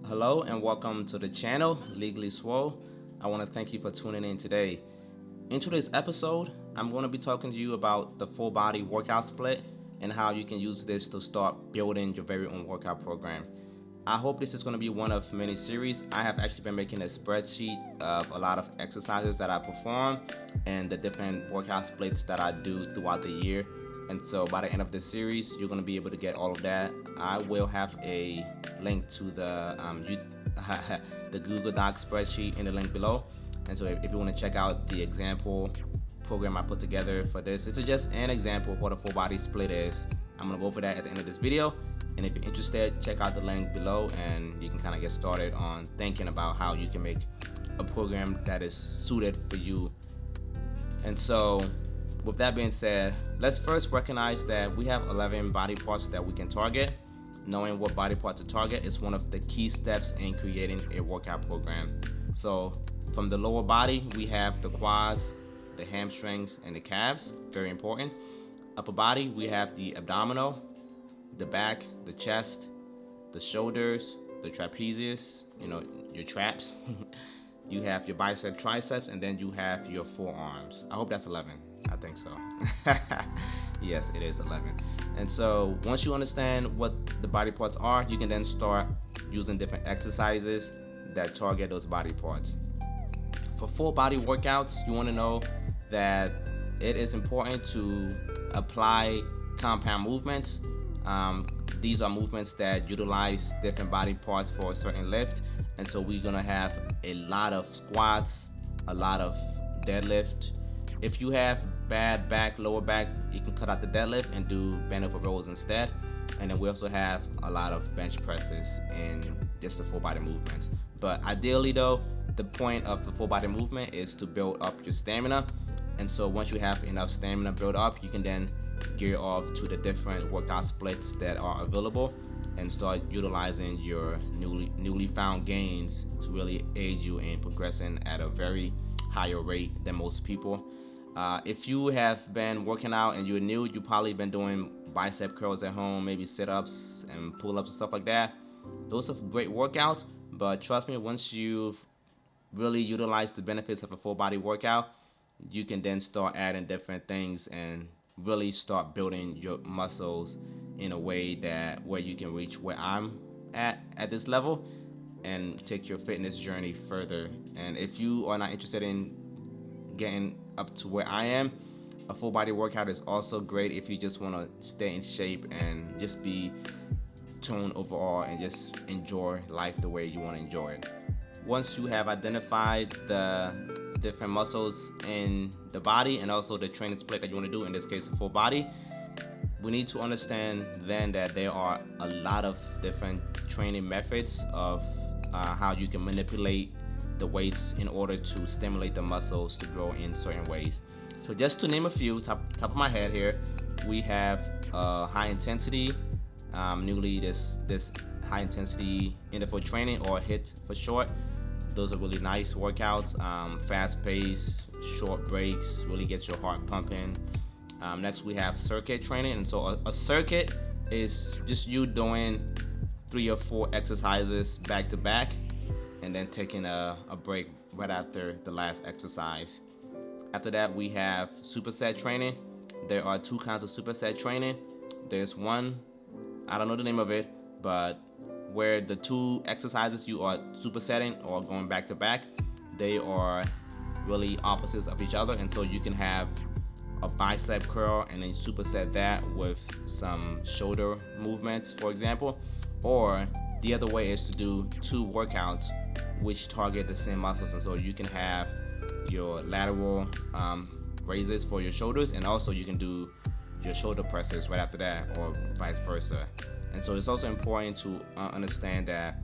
Hello and welcome to the channel, Legally Swole. I want to thank you for tuning in today. In today's episode, I'm going to be talking to you about the full body workout split and how you can use this to start building your very own workout program. I hope this is going to be one of many series. I have actually been making a spreadsheet of a lot of exercises that I perform and the different workout splits that I do throughout the year. And so by the end of this series, you're going to be able to get all of that. I will have a link to the the Google Docs spreadsheet in the link below. And so if you want to check out the example program I put together for this, this is just an example of what a full body split is. I'm going to go over that at the end of this video. And if you're interested, check out the link below and you can kind of get started on thinking about how you can make a program that is suited for you. And so with that being said, let's first recognize that we have 11 body parts that we can target. Knowing what body part to target is one of the key steps in creating a workout program. So from the lower body, we have the quads, the hamstrings, and the calves, very important. Upper body, we have the abdominal, the back, the chest, the shoulders, the trapezius, your traps. You have your bicep, triceps, and then you have your forearms. I hope that's 11. I think so. Yes, it is 11. And so once you understand what the body parts are, you can then start using different exercises that target those body parts. For full body workouts, you want to know that it is important to apply compound movements. These are movements that utilize different body parts for a certain lift. And so we're gonna have a lot of squats, a lot of deadlift. If you have bad back, lower back, you can cut out the deadlift and do bend over rows instead. And then we also have a lot of bench presses and just the full body movements. But ideally though, the point of the full body movement is to build up your stamina. And so once you have enough stamina built up, you can then gear off to the different workout splits that are available and start utilizing your newly found gains to really aid you in progressing at a very higher rate than most people. If you have been working out and you're new, you've probably been doing bicep curls at home, maybe sit-ups and pull-ups and stuff like that. Those are great workouts, but trust me, once you've really utilized the benefits of a full body workout, you can then start adding different things and really start building your muscles in a way that where you can reach where I'm at this level and take your fitness journey further. And if you are not interested in getting up to where I am, a full body workout is also great if you just want to stay in shape and just be toned overall and just enjoy life the way you want to enjoy it. Once you have identified the different muscles in the body and also the training split that you want to do, in this case a full body, we need to understand then that there are a lot of different training methods of how you can manipulate the weights in order to stimulate the muscles to grow in certain ways. So just to name a few, top of my head here, we have high intensity, newly this high intensity interval training, or HIIT for short. Those are really nice workouts, fast pace, short breaks, really gets your heart pumping. Next we have circuit training, and so a circuit is just you doing 3 or 4 exercises back to back and then taking a break right after the last exercise. After that we have superset training. There are 2 kinds of superset training. There's one, I don't know the name of it, but where the 2 exercises you are supersetting or going back to back, they are really opposites of each other. And so you can have a bicep curl and then superset that with some shoulder movements, for example. Or the other way is to do 2 workouts which target the same muscles. And so you can have your lateral raises for your shoulders, and also you can do your shoulder presses right after that, or vice versa. And so it's also important to understand that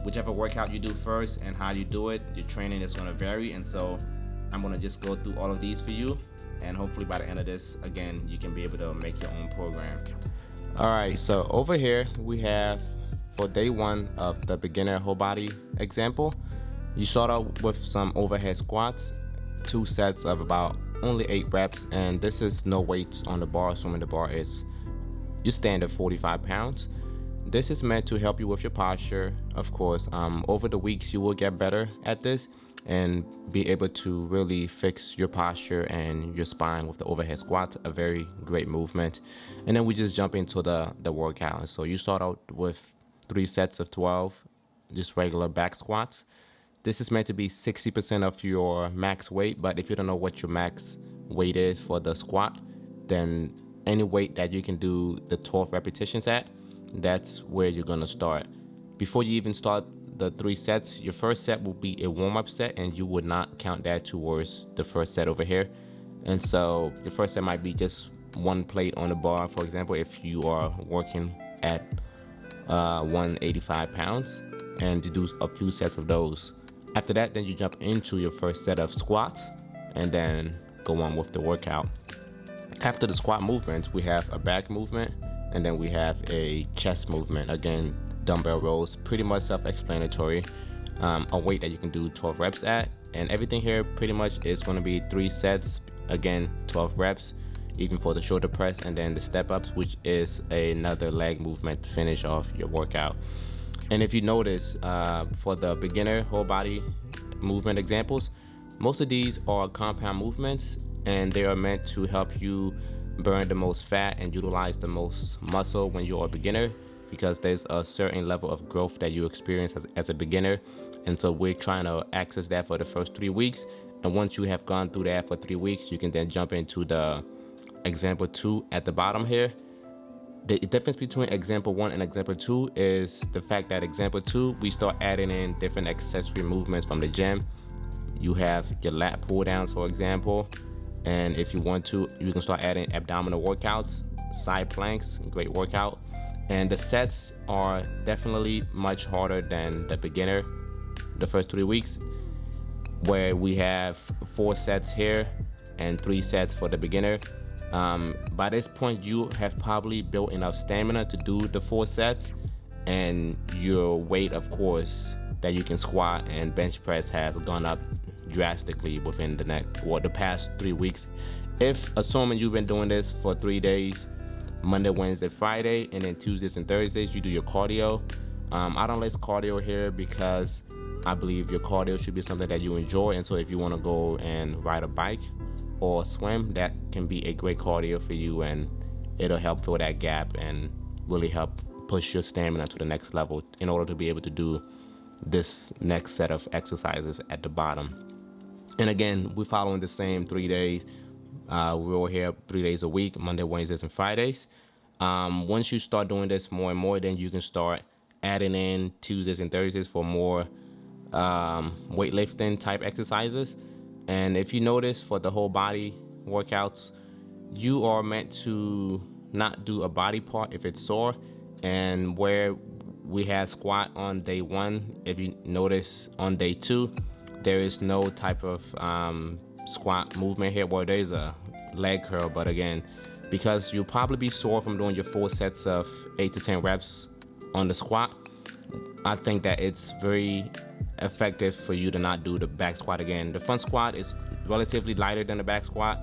whichever workout you do first and how you do it, your training is going to vary. And so I'm going to just go through all of these for you, and hopefully by the end of this, again, you can be able to make your own program. All right, so over here we have, for day 1 of the beginner whole body example, you start out with some overhead squats, 2 sets of about only 8 reps, and this is no weights on the bar, assuming the bar is your standard 45 pounds. this is meant to help you with your posture. Of course, over the weeks you will get better at this and be able to really fix your posture and your spine with the overhead squats. A very great movement. And then we just jump into the workout. So you start out with 3 sets of 12 just regular back squats. This is meant to be 60% of your max weight, but if you don't know what your max weight is for the squat, then any weight that you can do the 12 repetitions at, that's where you're gonna start. Before you even start the 3 sets, your first set will be a warm-up set, and you would not count that towards the first set over here. And so the first set might be just 1 plate on the bar, for example, if you are working at 185 pounds, and to do a few sets of those. After that, then you jump into your first set of squats and then go on with the workout. After the squat movements, we have a back movement, and then we have a chest movement. Again, dumbbell rows, pretty much self-explanatory. A weight that you can do 12 reps at, and everything here pretty much is going to be 3 sets, again 12 reps, even for the shoulder press, and then the step ups, which is another leg movement to finish off your workout. And if you notice, for the beginner whole body movement examples, most of these are compound movements, and they are meant to help you burn the most fat and utilize the most muscle when you're a beginner, because there's a certain level of growth that you experience as a beginner. And so we're trying to access that for the first 3 weeks. And once you have gone through that for 3 weeks, you can then jump into the example 2 at the bottom here. The difference between example 1 and example 2 is the fact that example 2, we start adding in different accessory movements from the gym. You have your lat pull downs, for example. And if you want to, you can start adding abdominal workouts, side planks, great workout. And the sets are definitely much harder than the beginner, the first 3 weeks, where we have 4 sets here and 3 sets for the beginner. By this point, you have probably built enough stamina to do the 4 sets, and your weight, of course, that you can squat and bench press has gone up drastically within the past 3 weeks. If, assuming you've been doing this for 3 days, Monday, Wednesday, Friday, and then Tuesdays and Thursdays, you do your cardio. I don't list cardio here because I believe your cardio should be something that you enjoy. And so if you want to go and ride a bike or swim, that can be a great cardio for you, and it'll help fill that gap and really help push your stamina to the next level in order to be able to do this next set of exercises at the bottom. And again, we're following the same 3 days. We're all here 3 days a week, Monday, Wednesdays, and Fridays. Once you start doing this more and more, then you can start adding in Tuesdays and Thursdays for more weightlifting type exercises. And if you notice, for the whole body workouts, you are meant to not do a body part if it's sore. And where we had squat on day 1, if you notice on day 2, there is no type of squat movement here. Well, there's a leg curl, but again, because you'll probably be sore from doing your 4 sets of 8 to 10 reps on the squat, I think that it's very effective for you to not do the back squat again. The front squat is relatively lighter than the back squat.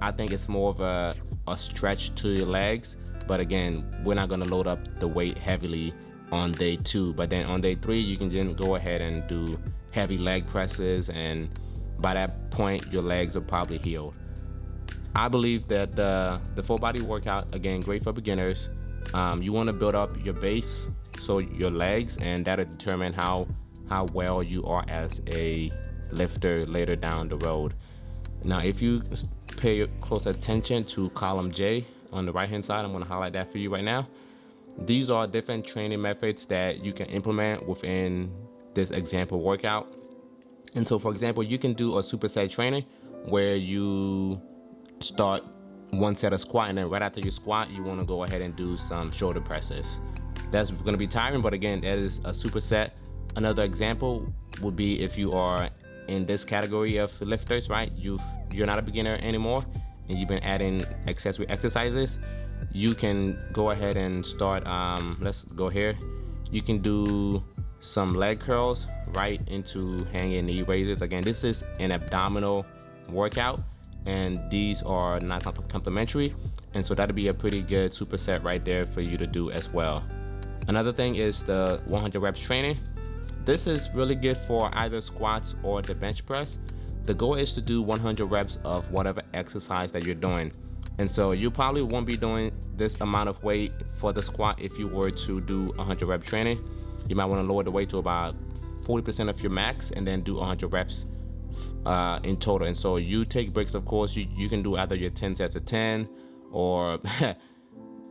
I think it's more of a stretch to your legs, but again, we're not going to load up the weight heavily on day 2. But then on day 3, you can then go ahead and do heavy leg presses, and by that point, your legs are probably healed. I believe that the full body workout, again, great for beginners. You want to build up your base, so your legs, and that'll determine how well you are as a lifter later down the road. Now, if you pay close attention to column J on the right hand side, I'm going to highlight that for you right now. These are different training methods that you can implement within this example workout. And so, for example, you can do a superset training where you start 1 set of squat, and then right after you squat, you want to go ahead and do some shoulder presses. That's going to be tiring, but again, that is a superset. Another example would be if you are in this category of lifters, right? You're not a beginner anymore, and you've been adding accessory exercises. You can go ahead and start. Let's go here. You can do some leg curls right into hanging knee raises. Again, this is an abdominal workout, and these are not complementary, and so that'll be a pretty good superset right there for you to do as well. Another thing is the 100 reps training. This is really good for either squats or the bench press. The goal is to do 100 reps of whatever exercise that you're doing. And so you probably won't be doing this amount of weight for the squat if you were to do 100 rep training. You might want to lower the weight to about 40% of your max and then do 100 reps in total. And so you take breaks, of course. You can do either your 10 sets of 10 or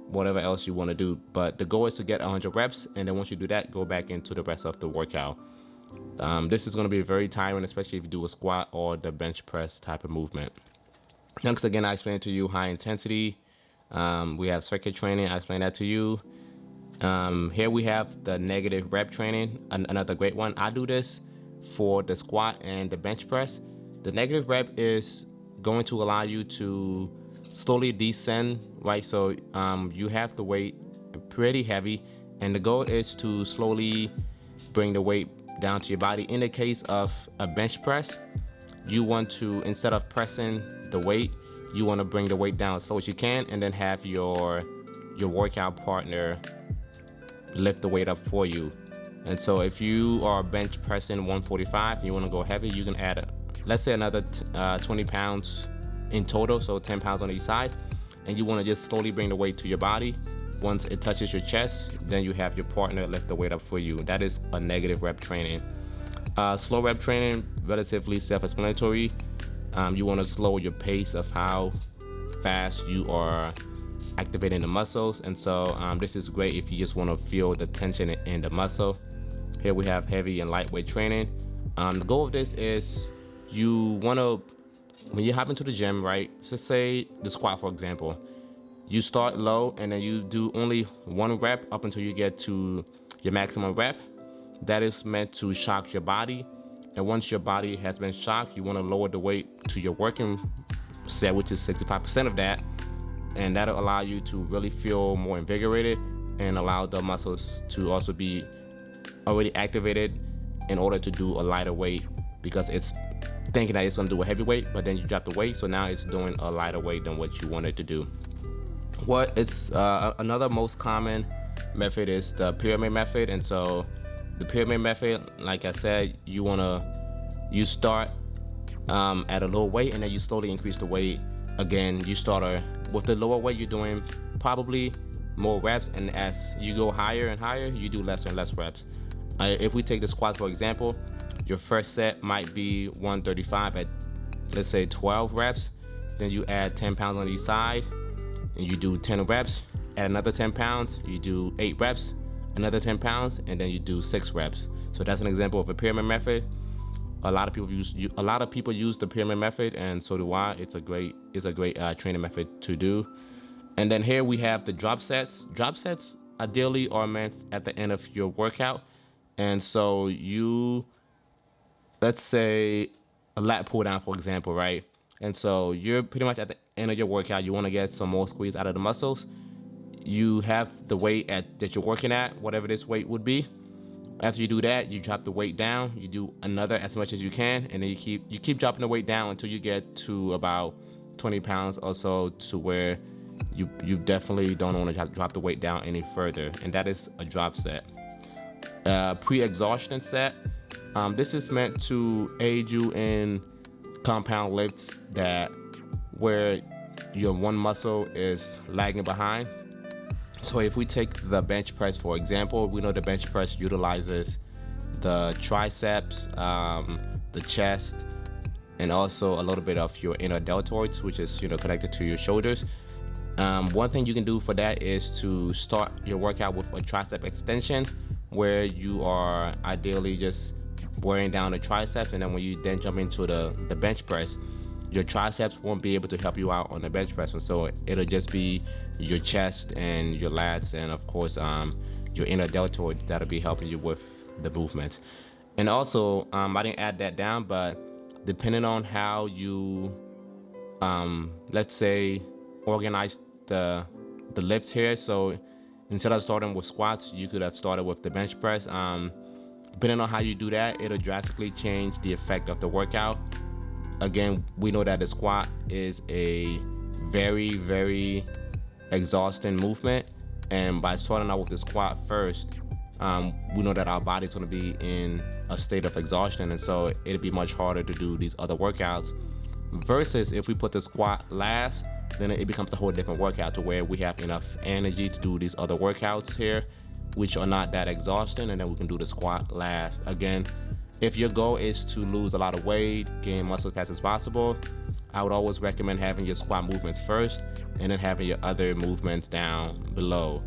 whatever else you want to do. But the goal is to get 100 reps. And then once you do that, go back into the rest of the workout. This is going to be very tiring, especially if you do a squat or the bench press type of movement. Next, again, I explained to you high intensity. We have circuit training. I explained that to you. Here we have the negative rep training, another great one. I do this for the squat and the bench press. The negative rep is going to allow you to slowly descend, right? So you have the weight pretty heavy, and the goal is to slowly bring the weight down to your body. In the case of a bench press, you want to, instead of pressing the weight, you want to bring the weight down as slow as you can, and then have your workout partner lift the weight up for you. And so if you are bench pressing 145 and you want to go heavy, you can add let's say another 20 pounds in total, so 10 pounds on each side, and you want to just slowly bring the weight to your body. Once it touches your chest, then you have your partner lift the weight up for you. That is a negative rep training. Slow rep training, relatively self-explanatory. You want to slow your pace of how fast you are activating the muscles, and so this is great if you just want to feel the tension in the muscle. Here we have heavy and lightweight training. The goal of this is you want to, when you hop into the gym, right? Just say the squat, for example. You start low and then you do only one rep up until you get to your maximum rep. That is meant to shock your body. And once your body has been shocked, you want to lower the weight to your working set, which is 65% of that. And that'll allow you to really feel more invigorated and allow the muscles to also be already activated in order to do a lighter weight, because it's thinking that it's going to do a heavy weight, but then you drop the weight, so now it's doing a lighter weight than what you wanted to do. What it's another most common method is the pyramid method. And so the pyramid method, like I said, you start at a low weight and then you slowly increase the weight. Again, you start with the lower weight, you're doing probably more reps, and as you go higher and higher, you do less and less reps. If we take the squats, for example, your first set might be 135 at, let's say, 12 reps. Then you add 10 pounds on each side and you do 10 reps. Add another 10 pounds, you do 8 reps, another 10 pounds, and then you do 6 reps. So that's an example of a pyramid method. A lot of people use the pyramid method, and so do I. It's a great training method to do. And then here we have the drop sets. Drop sets ideally are meant at the end of your workout. And so let's say a lat pull down, for example, right? And so you're pretty much at the end of your workout. You want to get some more squeeze out of the muscles. You have the weight that you're working at, whatever this weight would be. After you do that, you drop the weight down. You do another as much as you can, and then you keep dropping the weight down until you get to about 20 pounds or so, to where you definitely don't want to drop the weight down any further. And that is a drop set. Pre-exhaustion set. This is meant to aid you in compound lifts where your one muscle is lagging behind. So if we take the bench press, for example, we know the bench press utilizes the triceps, the chest, and also a little bit of your inner deltoids, which is connected to your shoulders. One thing you can do for that is to start your workout with a tricep extension, where you are ideally just wearing down the triceps, and then when you then jump into the bench press, your triceps won't be able to help you out on the bench press, and so it'll just be your chest and your lats, and of course your inner deltoid that'll be helping you with the movement. And also I didn't add that down, but depending on how you let's say organize the lifts here, so instead of starting with squats, you could have started with the bench press. Depending on how you do that, it'll drastically change the effect of the workout. Again, we know that the squat is a very, very exhausting movement, And by starting out with the squat first, we know that our body's going to be in a state of exhaustion, and so it'll be much harder to do these other workouts. Versus if we put the squat last, then it becomes a whole different workout to where we have enough energy to do these other workouts here, which are not that exhausting, and then we can do the squat last. Again, if your goal is to lose a lot of weight, gain muscle as fast as possible, I would always recommend having your squat movements first and then having your other movements down below.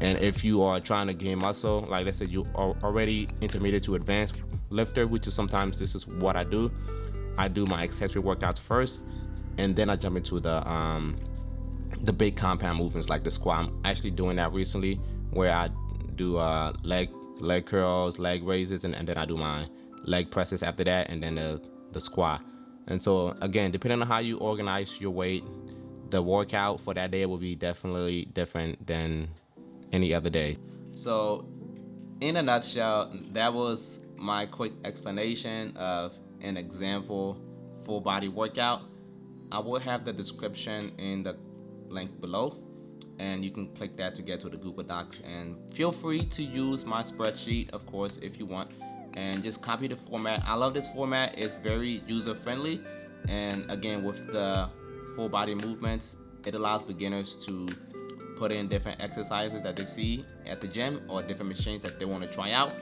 And if you are trying to gain muscle, like I said, you are already intermediate to advanced lifter, which is sometimes this is what I do. I do my accessory workouts first, and then I jump into the big compound movements like the squat. I'm actually doing that recently, where I do leg curls, leg raises, and then I do my leg presses after that, and then the squat. And so again, depending on how you organize your weight, the workout for that day will be definitely different than any other day. So in a nutshell, that was my quick explanation of an example full body workout. I will have the description in the link below, and you can click that to get to the Google Docs, and feel free to use my spreadsheet, of course, if you want, and just copy the format. I love this format. It's very user friendly, and again, with the full body movements, it allows beginners to put in different exercises that they see at the gym or different machines that they want to try out.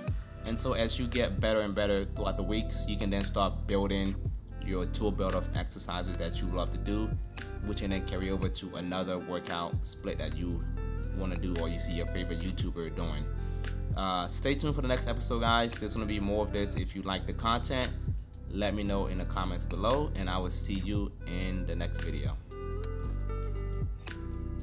And so as you get better and better throughout the weeks, you can then start building your tool belt of exercises that you love to do, which can then carry over to another workout split that you want to do or you see your favorite YouTuber doing. Stay tuned for the next episode, guys. There's going to be more of this. If you like the content, let me know in the comments below, and I will see you in the next video.